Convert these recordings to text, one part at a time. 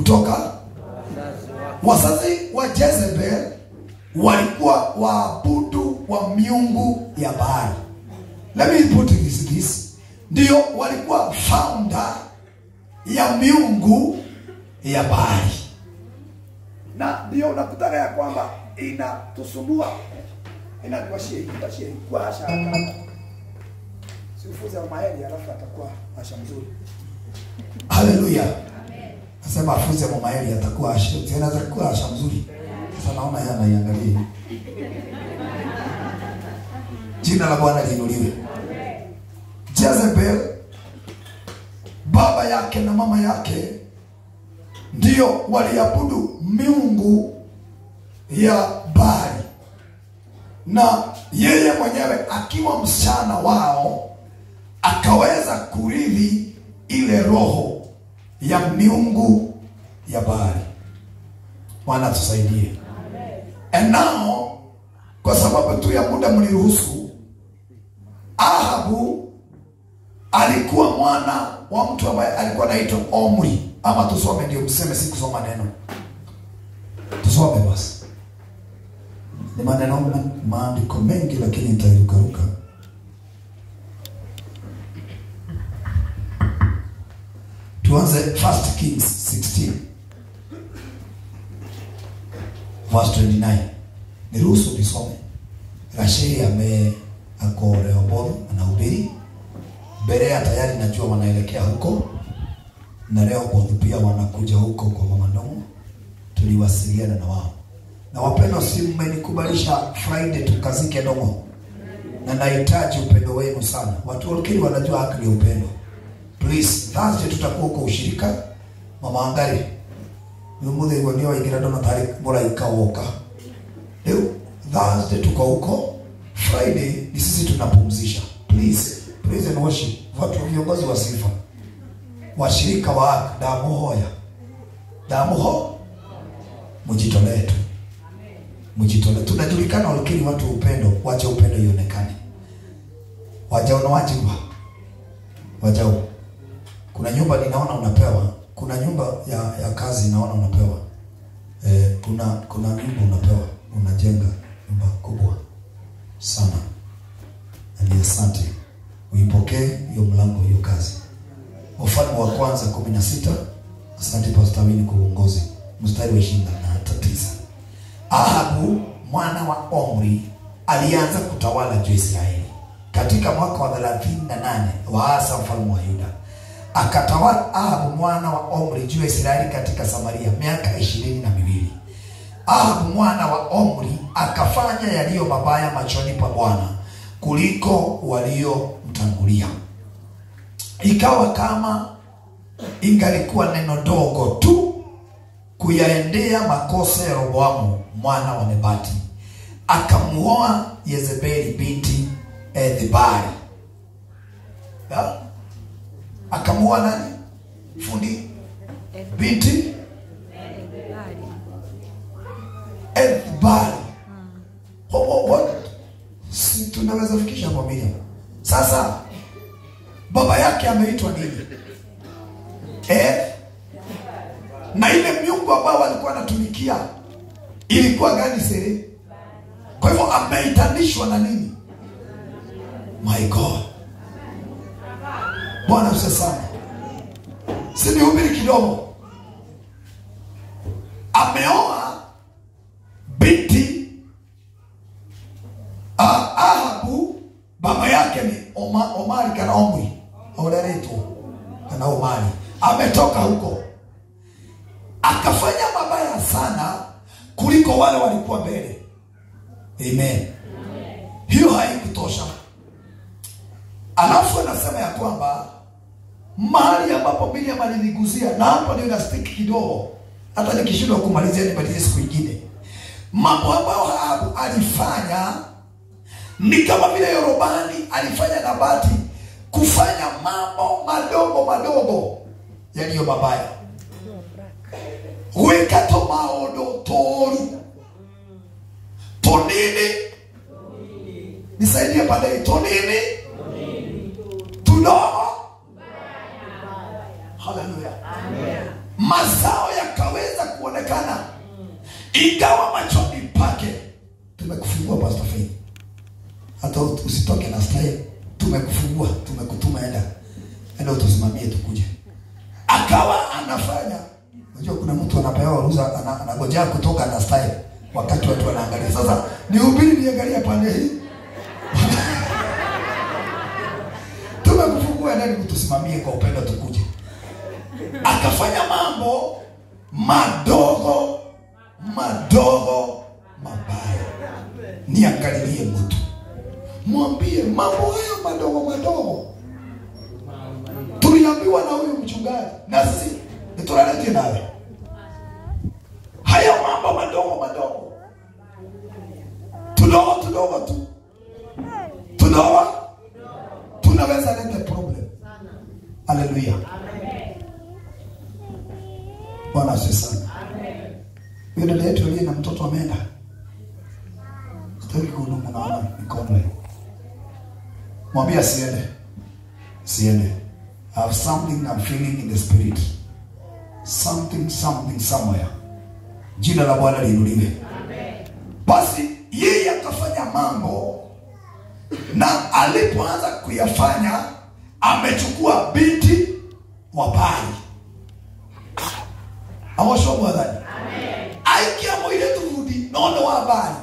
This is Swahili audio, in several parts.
kutoka wazazi wa Jezebel walikuwa waabudu wa miungu ya Baali. Let me put this. Ndio walikuwa founder ya miungu ya Baali. Na ndio unakutaka ya kwamba inatusumbua. Inatuashie kwa asha kaka. Si ufuze wa maeli alafu atakuwa asha mzuri. Hallelujah. Amen. Nasema afuze wa maeli atakuwa asha. Tena atakuwa asha mzuri. Sasa naona yana iangalie. Jina la Bwana liinuliwe. Amen. Jezebel, baba yake na mama yake ndio waliabudu miungu ya Baali. Na yeye mwenyewe akiwa msichana wao akaweza kurithi ile roho ya miungu ya Baali. Bwana tusaidie. And now, kwa sababu tu ya muda mliruhusu, Ahabu alikuwa mwana wa mtu ambaye alikuwa anaitwa Omri. Ama tusome ndio mseme, si kusoma neno. Tusome basi. Ni maneno maandiko mengi lakini nitairukaruka. Tuanze 1 Kings 16 verse 29. Niruhusu nisome. Rasheli ako Rehoboth anahubiri. Berea tayari najua wanaelekea huko. Na Rehoboth pia wanakuja huko kwa mama Ndongo. Tuliwasiliana na wao. Na wapendwa, si mmenikubalisha Friday tukazike Ndongo. Na nahitaji upendo wenu sana. Watu wote wanajua haki ya upendo. Please, Thursday tutakuwa huko ushirika. Mama angali. Nyumudhe ndio ingira ndo natari bora ikaoka. Leo Thursday tuko huko. Friday ni sisi tunapumzisha. Please, praise and worship. Watu viongozi wa sifa. Washirika wa damu mujitolee tu. Mujitolee. Tunajulikana walakini watu upendo, wacha upendo ionekane. Wajao na wajibu. Wajao. Kuna nyumba ninaona unapewa, kuna nyumba ya kazi naona unapewa. Kuna nyumba unapewa, unajenga nyumba kubwa sana. Ni asante. Uipokee hiyo mlango hiyo kazi. Wafalme wa kwanza 16. Asante Pastor Wini kwa uongozi. Mstari wa 29. Ahabu mwana wa Omri alianza kutawala juu ya Israeli katika mwaka wa 38 wa Asa mfalme wa Yuda. Akatawala Ahabu mwana wa Omri juu ya Israeli katika Samaria miaka 22. Ahabu mwana wa Omri akafanya yaliyo mabaya machoni pa Bwana kuliko waliomtangulia. Ikawa kama ingalikuwa neno dogo tu kuyaendea makosa ya Roboamu mwana wa Nebati, akamuoa Yezebeli binti Ethbaali. Akamuoa nani? Fundi binti Ethbaali. Si tunaweza fikisha familia. Sasa baba yake ameitwa nini? Na ile miungu ambao walikuwa wanatumikia ilikuwa gani siri? Kwa hivyo ameitanishwa na nini? My God. Bwana usisame. Sini hubiri kidogo. Ameoa binti Ahabu, baba yake ni Omari kana Omri. Olereto kana Omari. Ametoka huko. Akafanya mabaya sana kuliko wale walikuwa mbele. Amen. Hiyo haikutosha. Alafu anasema ya kwamba mahali ambapo Miriam aliniguzia, na hapo ndio na stick kidogo. Hata nikishindwa kumalizia nibadilishe siku nyingine. Mambo ambayo Ahabu alifanya ni kama vile Yorobani alifanya Nabati, kufanya mambo madogo yaliyo mabaya. Wekato maodo toru tonini nisaidie pale tonini tuno. Hallelujah. Amen. mazao yakaweza kuonekana, ingawa machoni pake. Tumekufungua Pastor Faith, hata usitoke na style. Tumekufungua, tumekutuma, enda utusimamie tukuje. Akawa anafanya, unajua kuna mtu anapewa ruhusa, anangojea kutoka na style wakati watu wanaangalia. Sasa nihubiri niangalia pande hii. Tumekufungua, ndani kutusimamie kwa upendo tukuje. Akafanya mambo madogo mabaya. Niangalilie mtu, mwambie mambo hayo madogo. Tuliambiwa na huyu mchungaji, na sisi tutalete nawe hayo mambo madogo tudogo tu, tunaweza leta problem. Haleluya, Bwana asifiwe sana. Yule dada yetu aliye na mtoto ameenda, sitaki kuhudumu, naona mikono. Mwambie asiende. I have something I'm feeling in the spirit. Something somewhere. Jina la Bwana liinuliwe. Amen. Basi yeye akafanya mambo, na alipoanza kuyafanya amechukua binti wa Bali. Awasho Bwana. Amen. Aikia mwile turudi nono wa Bali.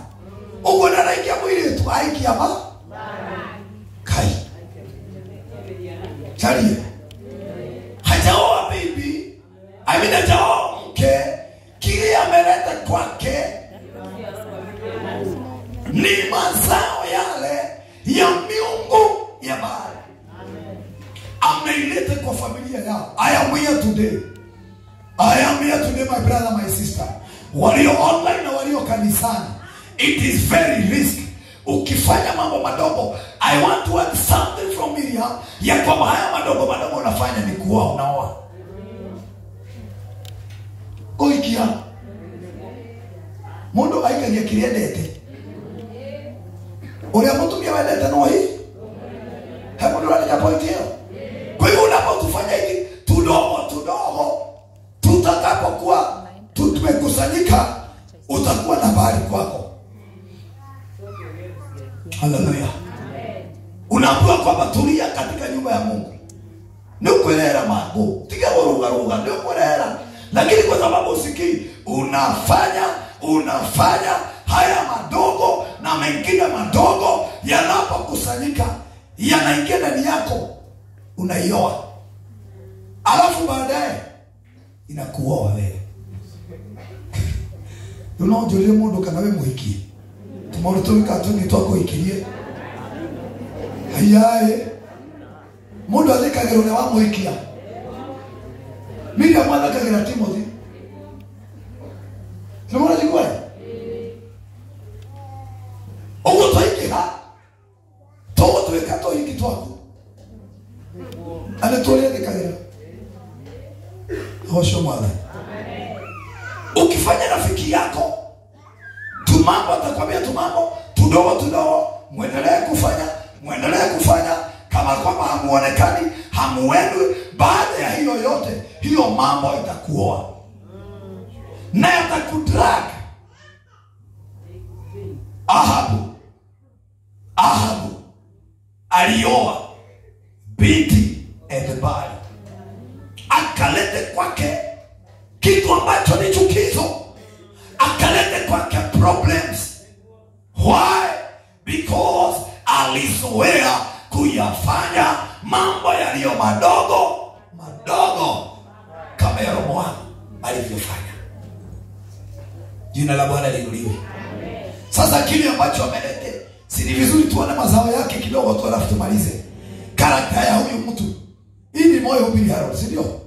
Ugo na aikia mwile tu aikia Bali. Kai. Chali. Hajaoa baby. Hajaoa mke. Kile ameleta kwake ni mazao yale ya miungu ya Baali. Ameileta kwa familia yao. I am here today, my brother, my sister. Walio online na walio kanisani. It is very risky. Ukifanya mambo madogo, I want to add something from Miriam, ya kwamba haya madogo unafanya ni kuoa, unaoa. Oikia mundu aikagia kiriendete uria mutumia wendete no hii hebu ndio point hiyo. Kwa hiyo unapotufanya hivi tudogo tutakapokuwa tumekusanyika, utakuwa na bali kwako. Haleluya. Unaambiwa kwamba tulia katika nyumba ya Mungu. Ni kuelera mambo. Tiga ruga ndio kuelera. Lakini kwa sababu usikii, unafanya haya madogo na mengine madogo, yanapokusanyika yanaingia ndani yako, unaioa. Alafu baadaye inakuoa wewe. Unaojulia mundu kana wewe muhikie. Tumoro tumika tu ni twako ikirie. Hayaye. Mundu alikagero ne wa muhikia. Miriam alikagira Timothy. Tumora jikwa. Ogo toikira. Todo tuweka to hiki twako. Anatolia nikagira. Hosho mwana. Ukifanya rafiki yako, tumambo atakwambia tumambo, tudogo, muendelee kufanya kama kwamba hamuonekani, hamuendwi. Baada ya hiyo yote, hiyo mambo itakuoa. Na itakudrag. Ahabu alioa binti Ethbaali. Akalete kwake kitu ambacho ni chukizo. Akalete kwake problems. Why? Because alizoea kuyafanya mambo yaliyo madogo kama Yeroboamu alivyofanya. Jina la Bwana liinuliwe. Sasa kile ambacho amelete, si ni vizuri tuone mazao yake kidogo tu, alafu tumalize karakta ya huyu mtu. Hii ni moyo ubiri Harold, si ndio?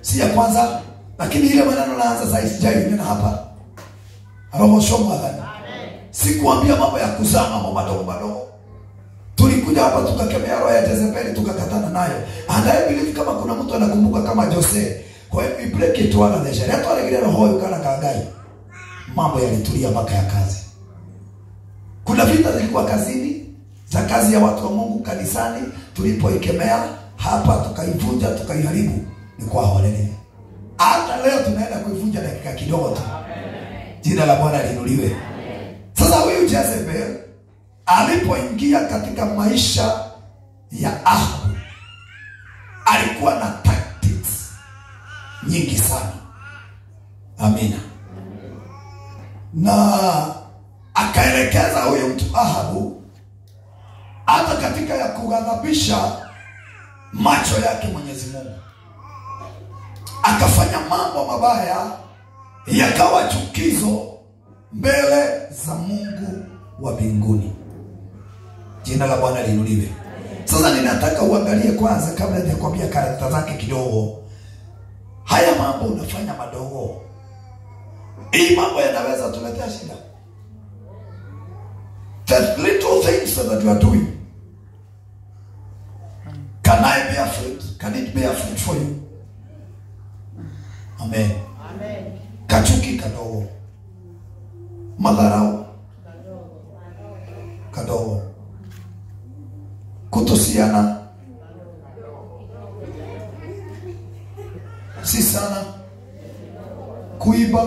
Si ya kwanza, lakini ile maneno naanza sasa sijai nina hapa. Roho shomo adhani. Sikuambia mambo ya kuzaa mambo madogo. Tulikuja hapa tukakemea roho ya Jezebeli, tukakatana nayo. And I believe kama kuna mtu anakumbuka kama Jose, kwa hiyo we break it one the share. Hata wale roho huyo kana kagai. Mambo yalitulia mpaka ya kazi. Kuna vita zilikuwa kazini, za kazi ya watu wa Mungu kanisani, tulipoikemea hapa tukaivunja tukaiharibu, ni kwa holeni. Hata leo tunaenda kuivunja dakika kidogo tu. Jina la Bwana liinuliwe. Sasa huyu Jezebel alipoingia katika maisha ya Ahabu, alikuwa na tactics nyingi sana. Amina. Na akaelekeza huyu mtu Ahabu hata katika ya kughadhabisha macho yake Mwenyezi Mungu. Akafanya mambo mabaya yakawa chukizo mbele za Mungu wa mbinguni. Jina la Bwana liinuliwe. Sasa ninataka uangalie kwanza, kabla ya kuambia karakta zake kidogo. Haya mambo unafanya madogo, hii mambo yanaweza tuletea shida. The little things that you are doing, can I bear fruit? Can it bear fruit for you? Amen. Amen. Kachuki kadogo, madharau kadogo, kutosiana si sana, kuiba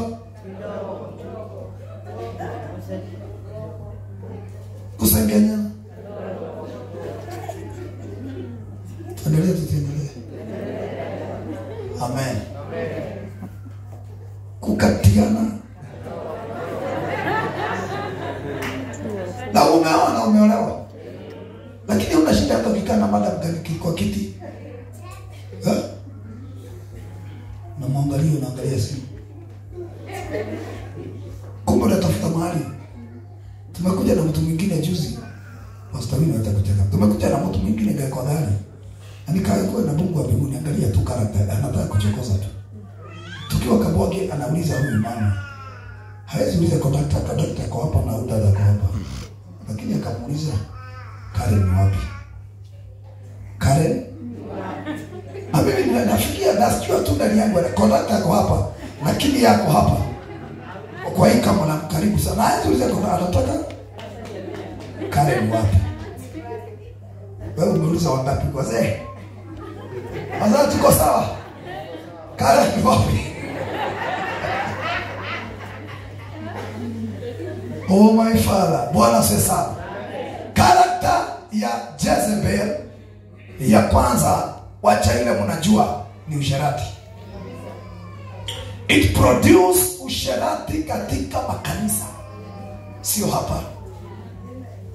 kusengenya. Tuendelee. Amen. Kukatiana na umeolewa, lakini unashinda hata ukikaa na madam kwa kiti, na unaangalia simu, kumbe unatafuta mahali. Tumekuja na mtu mwingine juzi, Pastor Wino atakucheka. Tumekuja na mtu mwingine kwa gari, anikaa kwa na Mungu wa mbinguni, angalia tu karakta, anataka kuchokoza tu. Tukiwa Kabwage, anauliza huyu mama, hawezi uliza conductor kwa hapa na udada kwa hapa, lakini akamuuliza Karen ni wapi? Karen? Na mimi nafikia nasikia tu ndani yangu conductor kwa hapa, lakini yako hapa. Kwa hiyo kama na karibu sana, hawezi uliza conductor, anataka Karen wapi? Wewe umeuliza wangapi kwa zee? Mazao tuko sawa. Karen wapi? Oh my Father, Bwana sasa. Karakta ya Jezebel ya kwanza, wacha ile mnajua, ni usherati. It produce usherati katika makanisa, sio hapa.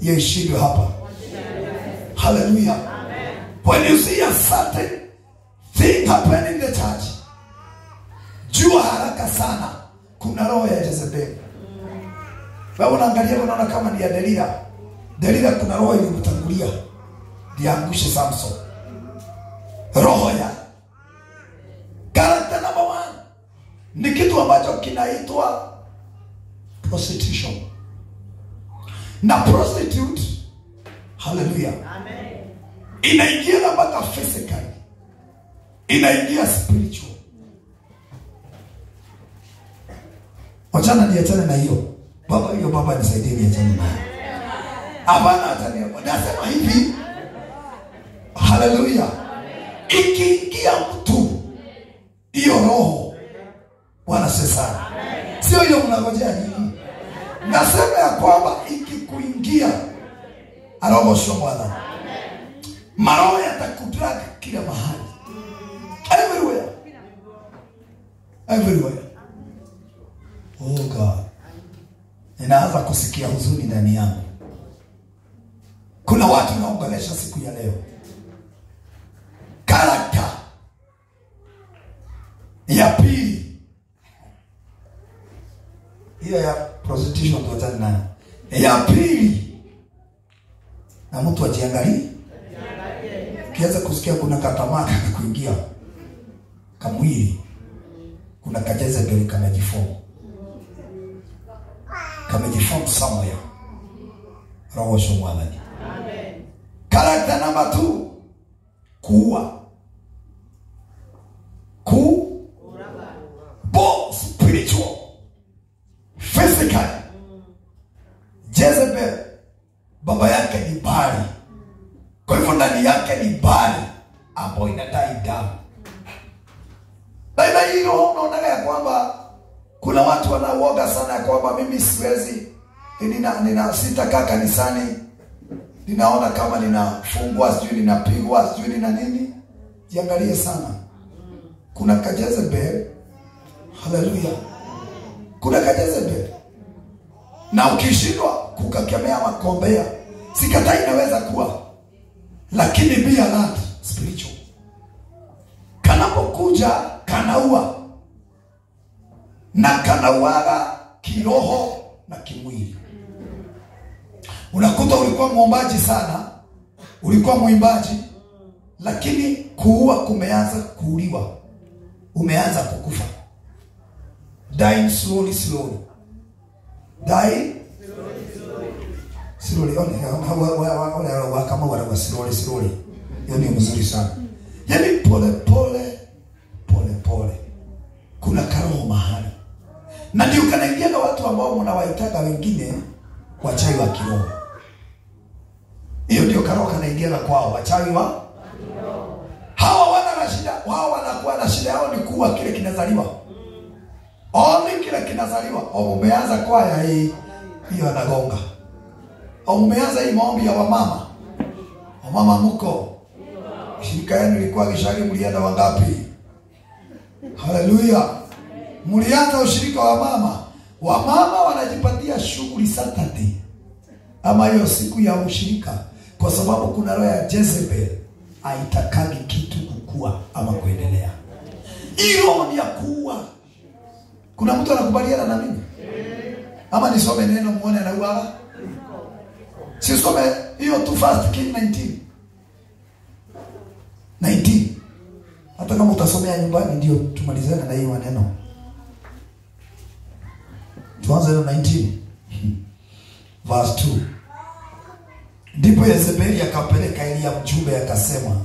Yeshio hapa. Hallelujah. When you see a certain thing happen in the church, jua haraka sana kuna roho ya Jezebel. Wewe unaangalia, unaona kama ni ya Delila kuna roho ilimtangulia diangushe Samson. Roho ya character number 1 ni kitu ambacho kinaitwa prostitution. Na prostitute, hallelujah, amen, inaingia mpaka physical, inaingia spiritual. Wachana niachane na hiyo. Baba nisaidie niachane nayo. Hapana, atania. Nasema hivi. Hallelujah. Ikiingia mtu hiyo roho, Bwana sasa. Sio hiyo mnangojea nini? Nasema ya kwamba ikikuingia roho sio Bwana. Maroho yatakudrag kila mahali. Everywhere. Oh God. Ninaanza kusikia huzuni ndani yangu. Kuna watu naongelesha siku ya leo. Karakta ya pili, hiyo ya prostitution tuachane nayo. Ya pili, na mtu ajiangalie. Kianza kusikia kuna katamaka kuingia kamwili, kuna Jezebel kamejiform somewhere. Roho sio Bwana. Amen. Character number 2, kuua. Both spiritual, physical. Jezebel baba yake ni bali, kwa hivyo ndani yake ni bali ambayo inadai damu. Daima hilo watu wanauoga sana ya kwamba mimi siwezi, sitakaa kanisani, ninaona kama ninafungwa, sijui ninapigwa, sijui nina nini. Jiangalie sana. Kuna Jezebel. Haleluya. Kuna Jezebel. Na ukishindwa kukakemea makombea, sikatai inaweza kuwa, lakini be alert spiritual. Kanapokuja kanaua, na kanauaga kiroho na kimwili. Unakuta ulikuwa muombaji sana, ulikuwa muimbaji, lakini kuua kumeanza kuuliwa, umeanza kukufa. Dying slowly. Die slowly. Wale kama wana slowly. Hiyo ni mzuri sana. Yaani pole pole. Kuna karoho mahali. Na ndio kanaingia na watu ambao mnawaitaga wengine wachawi wa kiroho. Hiyo ndio karoho kanaingia na kwao, wachawi wa kiroho. Hawa wana shida, wao wanakuwa na shida yao ni kuwa kile kinazaliwa. Kile kinazaliwa. Umeanza kwaya hii, hiyo anagonga. Umeanza hii maombi ya wamama. Wamama mko. Shirika yenu ilikuwa kishari, mlienda wangapi? Haleluya. Mlianza ushirika wa mama. Wamama wanajipatia shughuli Saturday, ama hiyo siku ya ushirika, kwa sababu kuna roho ya Jezebel haitakagi kitu kukua ama kuendelea. Hiyo ni ya kuua. Kuna mtu anakubaliana na mimi? Ama nisome neno muone anauaga? Sisome hiyo tu First King 19. Hata kama utasomea nyumbani ndio tumalizane na hiyo maneno. Tuanze na 19 verse 2. Ndipo Yezebeli akapeleka Elia mjumbe akasema,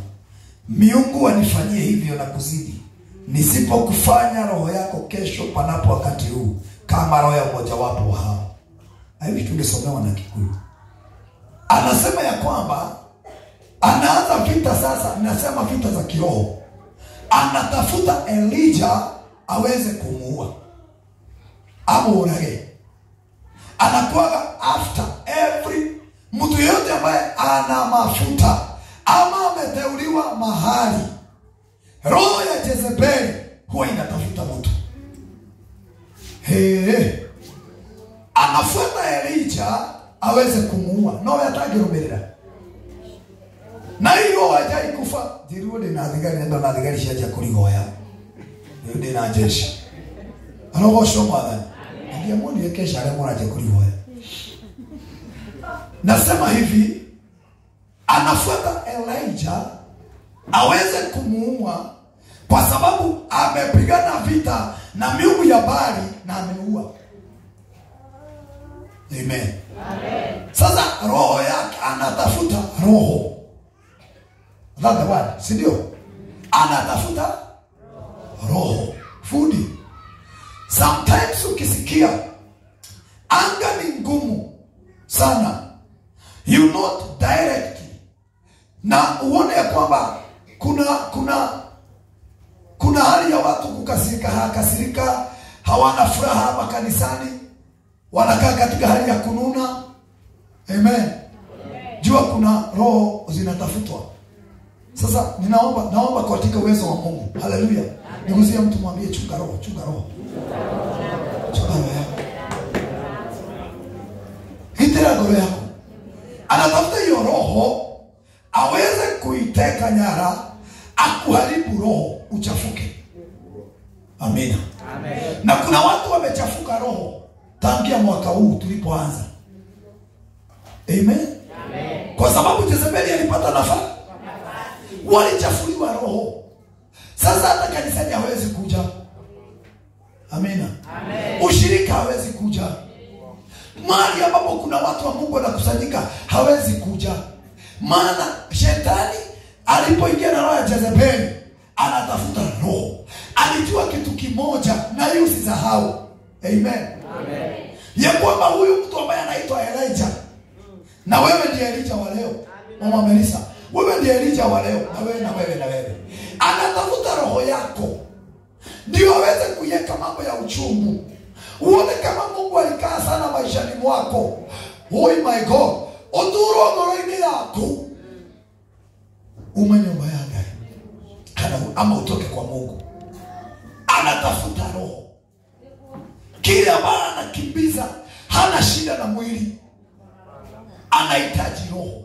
miungu wanifanyie hivyo na kuzidi, nisipokufanya roho yako kesho panapo wakati huu kama roho ya mmoja wapo hao. Hivi tungesomewa na Kikuyu. Anasema ya kwamba anaanza vita sasa, ninasema vita za kiroho. Anatafuta Elijah aweze kumuua. Amuonage. Anakuwa after every mtu yote ambaye ana mafuta ama ameteuliwa mahali. Roho ya Jezebeli huwa inatafuta mtu. Anafuata Elijah aweze kumuua. No yatagirumirira. Na hiyo hajai kufa. Jirude na thigari ndo na thigari cia kurigoya. Ndio na jeshi. Anogosho mwana. Ndio muone kesha ale mwana kurigoya. Nasema hivi, anafuata Elijah aweze kumuua kwa sababu amepigana vita na miungu ya Baali na ameua. Amen. Sasa roho yake anatafuta roho. That's the word, si ndio? Anatafuta roho. Food. Sometimes ukisikia anga ni ngumu sana, you not directly, na uone ya kwamba kuna hali ya watu kukasirika, hawana furaha hapa kanisani, wanakaa katika hali ya kununa. Amen. Jua kuna roho zinatafutwa. Sasa naomba katika uwezo wa Mungu. Haleluya. Niguzie mtu mwambie chunga roho. Hitera roho yako. Anatafuta hiyo roho aweze kuiteka nyara, akuharibu roho uchafuke. Amina. Amen. Na kuna watu wamechafuka roho tangia mwaka huu tulipoanza. Amen. Amen. Kwa sababu Jezebeli alipata nafasi. Walichafuliwa roho. Sasa hata kanisani hawezi kuja. Amina. Amen. Ushirika hawezi kuja. Mahali ambapo kuna watu wa Mungu wanakusanyika hawezi kuja. Maana shetani alipoingia na roho ya Jezebeli anatafuta roho. Alijua kitu kimoja na hiyo usisahau. Amen. Amen. Ya kwamba huyu mtu ambaye anaitwa Elijah, na wewe ndiye Elijah wa leo. Mama Melissa, wewe ndiye Elijah wa leo, na wewe. Anatafuta roho yako ndio aweze kuiweka mambo ya uchungu. uone kama Mungu alikaa sana maishani mwako. Oh my God, udhuru ngoroini yako nyumba yake ama utoke kwa Mungu. Anatafuta roho. Kile ambaye anakimbiza hana shida na mwili, anahitaji roho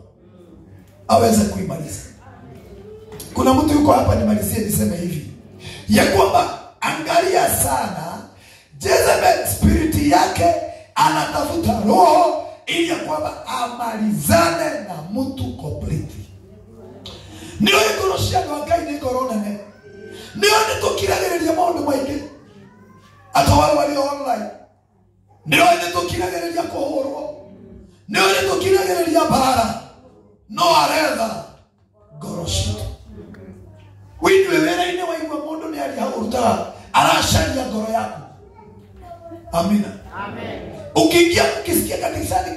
aweze kuimaliza. Kuna mtu yuko hapa, nimalizie niseme hivi ya kwamba angalia sana, Jezebel spirit yake anatafuta roho ili ya kwamba amalizane na mtu completely. Niyo ikoroshia nwakai ni corona ne. Niyo nitokiragereria maundu maingi. Ata wale walio online. Niyo nitokiragereria kuhurwo. Niyo nitokiragereria bara. No aretha goroshito. Windwe wera ine waigwa mundu ni ali hauruta arasharia ngoro yako. Amina. Amen. Ukiingia ukisikia kanisani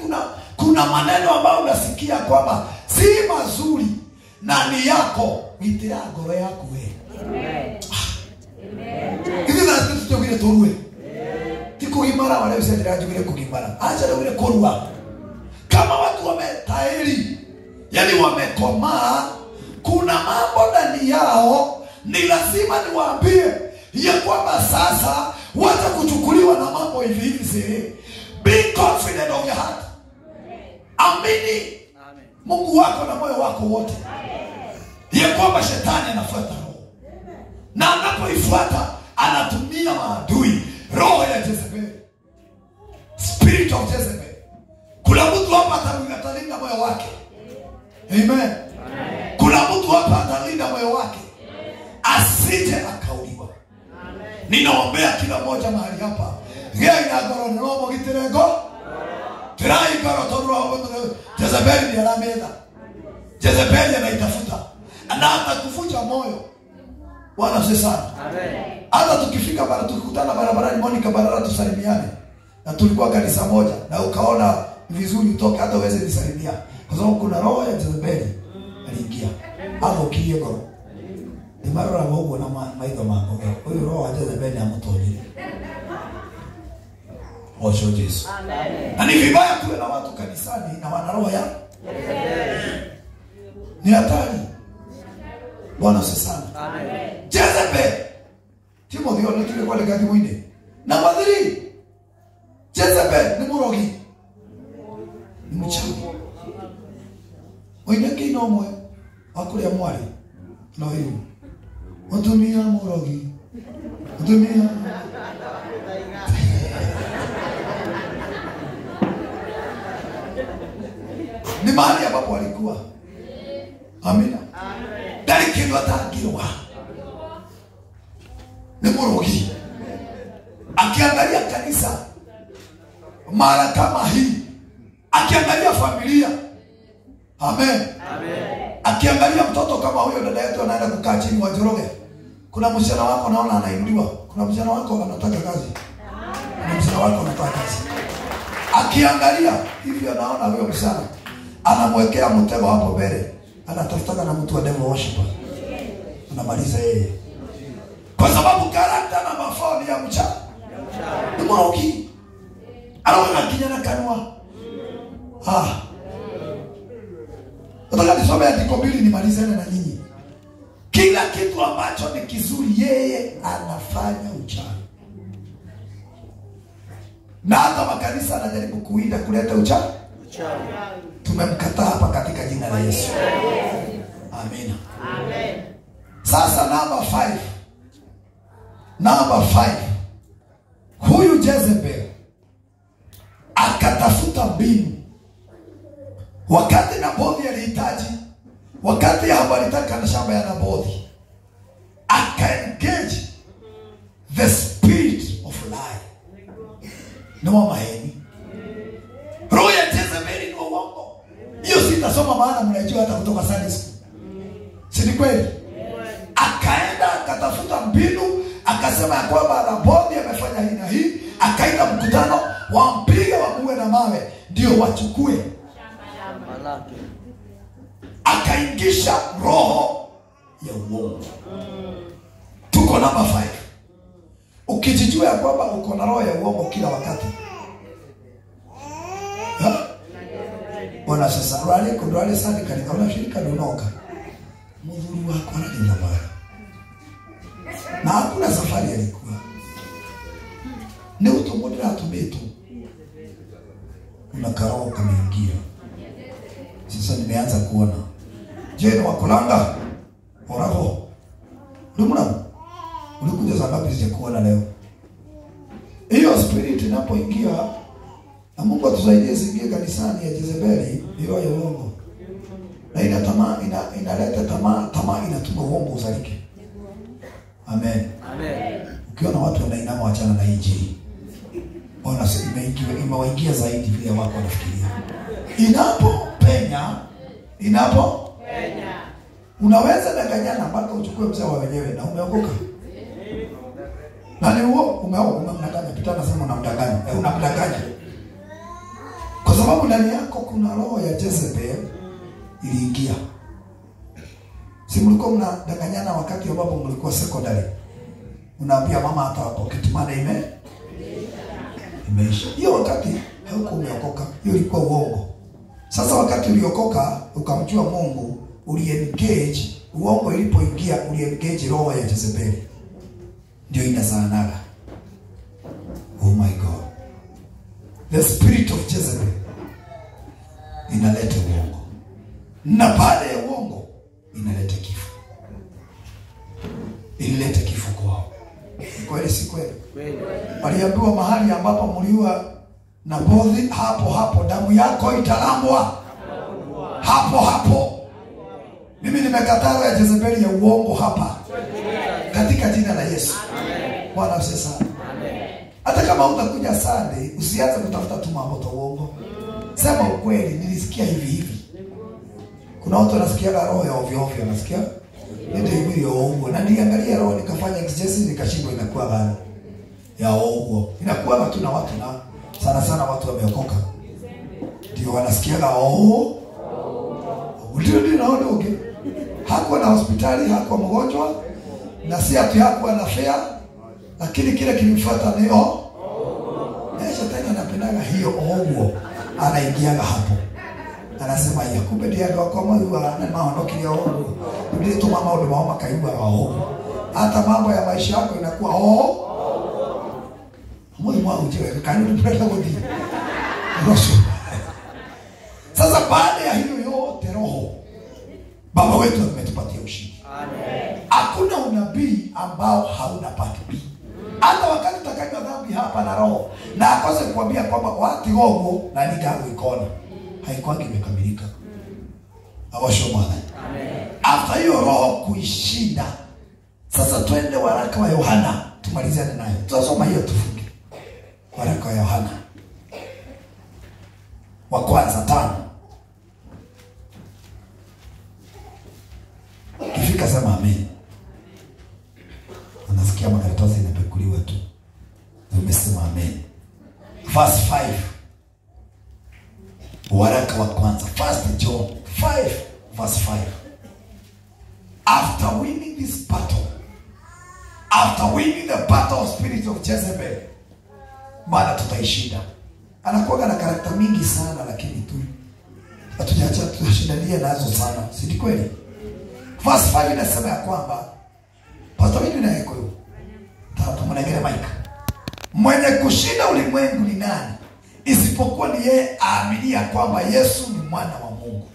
kuna maneno ambayo unasikia kwamba si mazuri na ni yako, itira ngoro yako wewe. Amen. Amen. Hivi ndio tutawile turuwe. Tiko imara wale usidira jugile kugimara. Acha ndio kurua. Kama watu wametairi, yani wamekomaa, kuna mambo ndani yao ni lazima niwaambie ya kwamba sasa wacha kuchukuliwa na mambo hivi hivi siri. Be confident of your heart. Amini Mungu wako na moyo wako wote ya kwamba shetani anafuata roho, na anapoifuata anatumia maadui, roho ya Jezebel, spirit of Jezebel. Kuna mtu hapa atalinda moyo wake. Amen. Kuna mtu hapa atalinda moyo wake asije akauliwa. Ninaombea kila mmoja mahali hapa, gea inagoro nromo gitirego tirai goro todro Jezebel ni alameda. Jezebel anaitafuta na atakufuja moyo. Bwana asifiwe sana. Amen. Hata tukifika bara tukikutana barabarani Monica barabara tusalimiane. Na tulikuwa kanisa moja na ukaona vizuri utoke hata uweze kusalimia. Kwa sababu kuna roho ya Jezebel aliingia. Hapo kiego. Ni marora wangu na maidho mambo. Huyo roho ya Jezebel amtolile. Osho Yesu. Amen. Na ni vibaya kuwe na watu kanisani na wana roho ya Jezebel. Ni hatari. Bwana sana. Amen. Jezebel. Timothy onekile kwa legati mwinde. Number 3. Jezebel ni murogi. Ni mchawi. Mwinde kino mwe akulia mwali. Na hiyo. Watumia murogi. Watumia. Ni mahali ambapo walikuwa. Amina. Amen. Dari kitu atangirwa. Ni murogi. Akiangalia kanisa mara kama hii, akiangalia familia. Amen. Amen. Akiangalia mtoto kama huyo, dada yetu anaenda kukaa chini wajoroge. Kuna msichana wako naona anainuliwa. Kuna msichana wako anataka kazi. Kuna msichana wako anataka kazi. Akiangalia hivi anaona huyo msichana anamwekea mtego hapo mbele. Anatafuta na mtu wa devil worshiper. Anamaliza yeye. Kwa sababu karakta na mafao ya mchawi. Ni mrogi. Anaona kijana kanwa. Nataka nisome andiko mbili nimalizane na nyinyi. Kila kitu ambacho ni kizuri yeye anafanya uchawi. Na hata makanisa anajaribu kuinda kuleta uchawi. Tumemkataa hapa katika jina la Yesu. Amina. Amen. Sasa number 5. Number 5. Huyu Jezebel akatafuta mbinu. Wakati Nabothi alihitaji, wakati Ahabu alitaka na shamba ya Nabothi, aka-engage the spirit of lie. No maheni. Roho ya Jezebel ni uongo. Hiyo sitasoma maana mnajua hata kutoka Sunday school. Si ni kweli? Akaenda akatafuta mbinu, akasema ya kwamba Nabothi amefanya hii na hii, akaita mkutano, wampige wamuue na mawe ndio wachukue. Akaingisha roho ya uongo. Tuko namba 5. Ukijijua ya kwamba uko uko na roho ya uongo kila wakati. Bwana sasa rali sana kanikaona shirika donoka. Mudhuru wako analinda baya. Na hakuna safari alikuwa. Ni utumudira atubetu. Unakarao kameingia. Sasa nimeanza kuona. Je, ni wakulanga? Oravo. Lumuna. Ulikuja saa ngapi sijakuona leo? Hiyo spirit inapoingia, na Mungu atusaidie singie kanisani ya Jezebeli, hiyo ya uongo. Na inaleta tamaa inatuma uongo uzalike. Amen. Amen. Ukiona watu wanainama wachana na injili. Ona imewaingia zaidi vile wako wanafikiria. Inapo penya. Unaweza danganyana mpaka uchukue mzee wa wenyewe na umeokoka. Na ni huo umemdanganya, Peter anasema unamdanganya. Unamdanganya. Kwa sababu ndani yako kuna roho ya Jezebel iliingia. Si mlikuwa mnadanganyana wakati ambapo mlikuwa secondary. Unaambia mama hata hapo kitimana imeisha. Hiyo wakati hauko umeokoka, hiyo ilikuwa uongo. Sasa wakati uliokoka ukamjua Mungu, uliengage, uongo ilipoingia uliengage roho ya Jezebel. Ndio inazaanaga. Oh my God. The spirit of Jezebel inaleta uongo. Na baada ya uongo inaleta kifo. Ilileta kifo kwao. Kweli si kweli? Waliambiwa mahali ambapo mliua Nabothi, hapo damu yako italambwa. Hapo. Mimi nimekataa roho ya Jezebeli ya uongo hapa. Katika jina la Yesu. Bwana asifiwe. Amen. Hata kama utakuja Sunday, usianze kutafuta tu mambo ya uongo. Sema ukweli, nilisikia hivi. Kuna watu wanasikia roho ya ovyo, wanasikia ndio hivi ya uongo. Na niangalia roho nikafanya exercise nikashindwa inakuwa gani? Ya uongo. Inakuwa watu na watu na sana watu wameokoka. Ndio wanasikia ndio naona hakuwa na hospitali, hakuwa mgonjwa, na si ati hakuwa na fare, lakini kile kilimfuata ni shetani anapendaga hiyo ongo, anaingiaga hapo. Anasema ya kumbe ndio kwa moyo na maono ya ongo. Ndio tu mama ndo mama kaiba hata mambo ya maisha yako inakuwa moyo wao uje kanuni mpaka wote. Sasa baada ya hiyo yote roho Baba wetu ametupatia ushindi. Amen. Hakuna unabii ambao hauna part B. Hata wakati utakanywa dhambi hapa na roho na akose kuambia kwamba wati roho na nigago ikona haikuangi imekamilika. Awashomana. Amen. After hiyo roho kuishinda, sasa twende waraka wa Yohana tumaliziane nayo. Tutasoma hiyo tufunge. Waraka wa Yohana wa kwanza 5. Kifika sema amen. Unasikia makaratasi inapekuliwa tu. Umesema amen. Verse 5. Waraka wa kwanza, 1 John 5 verse 5. After winning this battle, after winning the battle of spirit of Jezebel, maana tutaishinda. Anakuwa na karakta mingi sana, lakini tu hatujaacha tushindanie nazo sana. Si kweli? Verse 5 inasema ya kwamba pastor mimi na yako huyo. Tatu mwanagere Mike. Mwenye kushinda ulimwengu ni nani? Isipokuwa ni yeye aaminia kwamba Yesu ni mwana wa Mungu.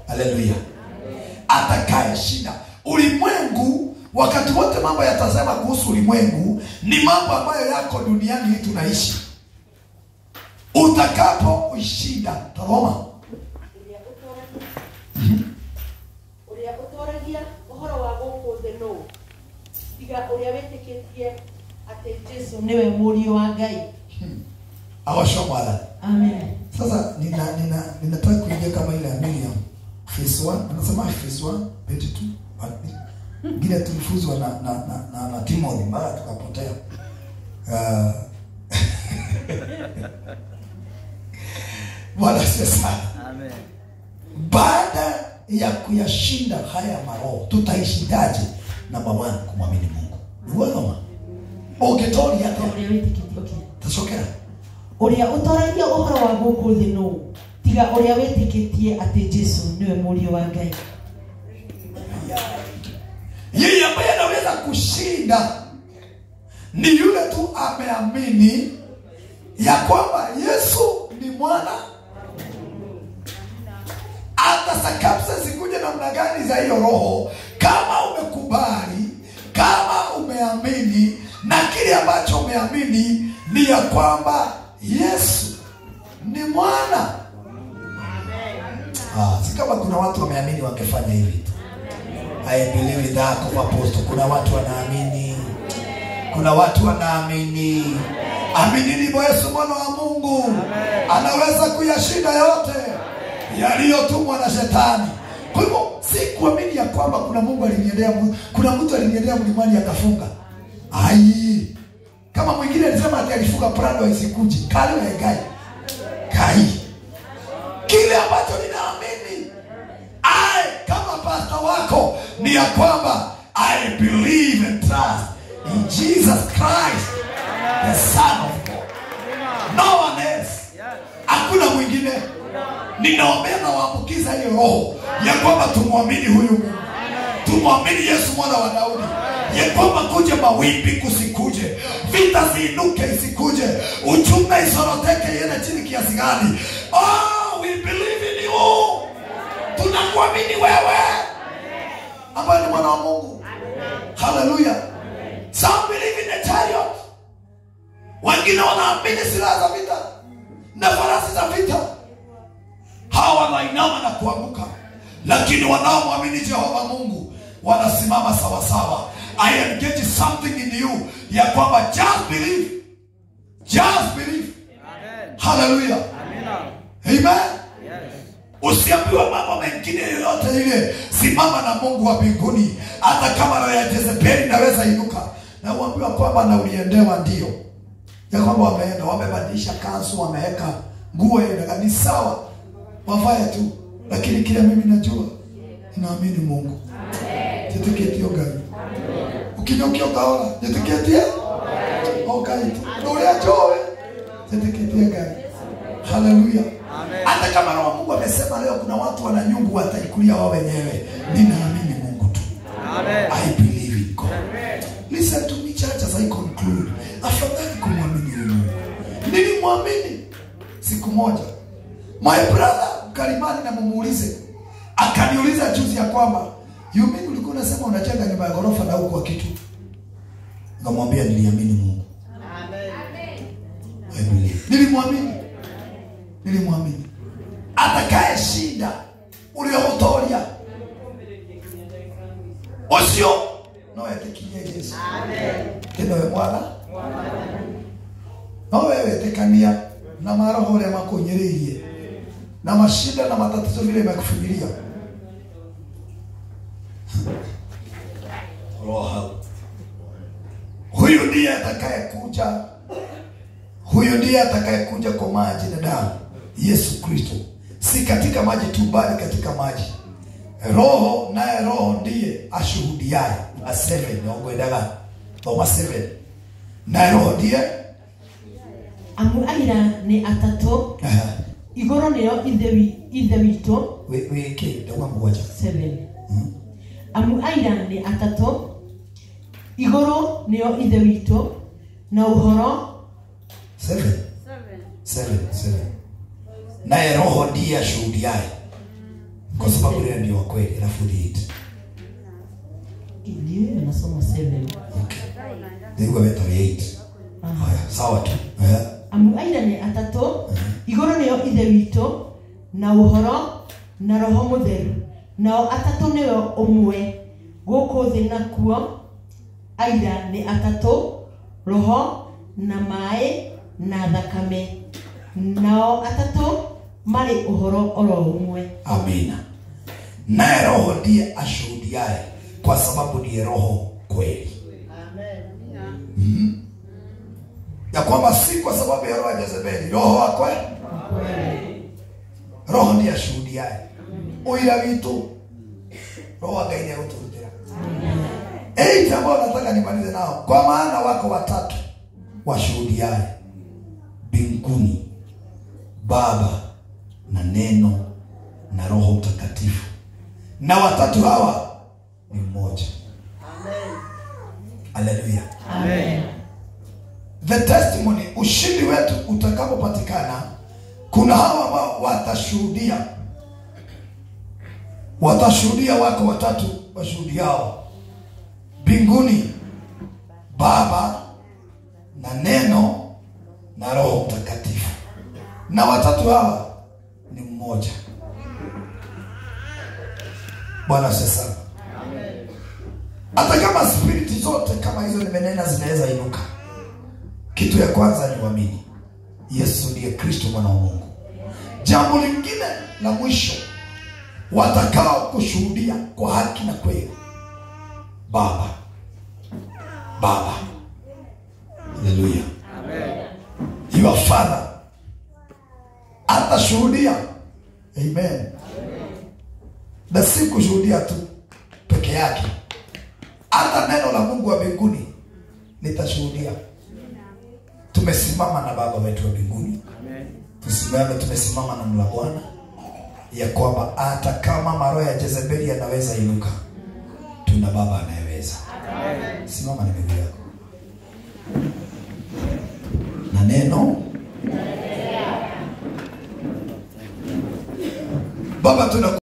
Haleluya. Atakaye shinda ulimwengu, wakati wote mambo yatasema kuhusu ulimwengu ni mambo ambayo yako duniani hii tunaishi. Utakapo ushinda, tazama. Uria utoragia uhoro wa guku thĩ no tiga uria wĩtĩkĩtie atĩ Jesu niwe mũriũ wa Ngai. Awashomala. Amen. Sasa ninataka kuingia kama ile ya Miriam. Phase 1, anasema phase 1, page 2. Ngine tulifuzwa na Timothy mara tukapotea. Bwana sasa. Amen. Baada ya kuyashinda haya maroho, tutaishindaje? Namba 1, kumwamini Mungu. Unaona? Ungetoria ate. Uria witikitie okay. Tacokera. Uria utoragia uhoro wa guku thi no. Tiga uria witikitie ati Jesu niwe murio wa Ngai. Yeye ambaye anaweza kushinda ni yule tu ameamini ya kwamba Yesu ni mwana. Hata sakapsa zikuje namna gani za hiyo roho, kama umekubali, kama umeamini, na kile ambacho umeamini ni ya kwamba Yesu ni mwana. Si kama kuna watu wameamini wangefanya hivi tu. I believe in that of apostle. Kuna watu wanaamini. Kuna watu wanaamini. Amini ni Yesu mwana wa Mungu. Anaweza kuyashinda yote yaliyotumwa na shetani. Kwa hivyo si kuamini ya kwamba kuna Mungu aliniendea, kuna mtu aliniendea mlimani akafunga. Kama mwingine alisema ati alifunga prado isikuje. Kale wa Ngai. Kai. Kile ambacho ninaamini kama pastor wako ni ya kwamba I believe and trust in Jesus Christ, the Son of God. No one else. Hakuna mwingine. Ninaombea na waambukiza hiyo roho ya kwamba tumwamini huyu Mungu. Tumwamini Yesu mwana wa Daudi. Ya kwamba kuje mawimbi kusikuje, vita ziinuke isikuje, uchumi isoroteke iende chini kiasi gani. We believe in you. Tunakuamini wewe ambaye ni mwana wa Mungu. Hallelujah. Some believe in the chariot. Wengine wanaamini silaha za vita na farasi za vita. Hawa wanainama na kuanguka. Lakini wanaomwamini Jehova Mungu wanasimama sawa sawa. I engage something in you ya kwamba just believe. Just believe. Amen. Hallelujah. Amen. Yes. Usiambiwe mambo mengine yoyote ile. Simama na Mungu wa mbinguni. Hata kama roho ya Jezebeli inaweza inuka, na uambiwa kwamba na uliendewa ndio. Ya kwamba wameenda, wamebadilisha kanzu, wameweka nguo ile ni sawa. Wafanye tu. Lakini kile mimi najua, ninaamini Mungu. Amen. Teteketio gani? Amen. Ukinyokea utaona, teteketia? Okay. Ndio jowe. Teteketia gani? Hallelujah. Amen. Hata kama roho Mungu amesema leo kuna watu wana nyungu wataikulia wao wenyewe. Ninaamini Mungu tu. Amen. I believe in God. Amen. Listen to me church as I conclude. Afadhali kumwamini Mungu. Nilimwamini siku moja. My brother Kalimani na mumuulize. Akaniuliza juzi ya kwamba Yumi ulikuwa unasema unajenga nyumba ya ghorofa na huko kitu. Nikamwambia niliamini Mungu. Amen. I believe. Nilimwamini. Atakaye shinda uliotolia. Osio no etikiye Yesu. Amen. Kendo we mwana. No wewe tekania na maroho ya makonyeririe. Na mashida na matatizo vile imekufikiria. Roho. Huyu ndiye atakayekuja. Huyu ndiye atakayekuja kwa maji na damu. Yesu Kristo. Si katika maji tu bali katika maji. Roho, naye roho ndiye ashuhudiaye. A 7 naongoendaga. Toma 7. Naye roho ndiye amuaira ni atatu. Igoro niyo ithe wito. Weke ndawa mmoja. 7. Amuaira ni atatu. Igoro niyo ithe wito na uhoro 7. Naye roho ndiye ashuhudiaye. Kwa sababu yeye ndiye wa kweli. Alafu 8. Ndiyo nasoma 7. Okay. Ndio kwa 8. Haya, sawa tu. Amuaira ni atatu. Igoro niyo ithe wito na uhoro na roho mutheru. Nao atatu niyo umwe. Guku thi nakuo aira ni atatu, roho na mai na thakame. Nao atatu mari uhoro oro umwe. Amina. Naye roho ndiye ashuhudiaye, kwa sababu ndiye roho kweli. Amen. Ya kwamba si kwa sababu ya roho ya Jezebeli, roho wa kweli. Roho ndiye ashuhudiaye. Uira witu roho againe ututira. 8 ambao nataka nimalize nao. Kwa maana wako watatu washuhudiaye mbinguni, Baba na Neno na Roho Mtakatifu, na watatu hawa ni mmoja. Amen. Hallelujah. Amen. The testimony, ushindi wetu utakapopatikana, kuna hawa ambao watashuhudia. Watashuhudia, wako watatu washuhudiao mbinguni, Baba na Neno na Roho Mtakatifu, na watatu hawa ni mmoja. Bwana sasa. Amen. Hata kama spiriti zote kama hizo nimenena zinaweza inuka, kitu ya kwanza ni uamini Yesu ndiye Kristo mwana wa Mungu. Jambo lingine la mwisho, watakao kushuhudia kwa haki na kweli, Baba. Hallelujah. Amen. Your Father atashuhudia. Amen. Na si kushuhudia tu peke yake, hata neno la Mungu wa mbinguni litashuhudia. Tumesimama na Baba wetu wa mbinguni. Amen. Tumesimama na mla Bwana, ya kwamba hata kama maroho ya Jezebeli yanaweza inuka, tuna Baba anayeweza. Amen. Simama na miguu yako. Na neno Baba, tuna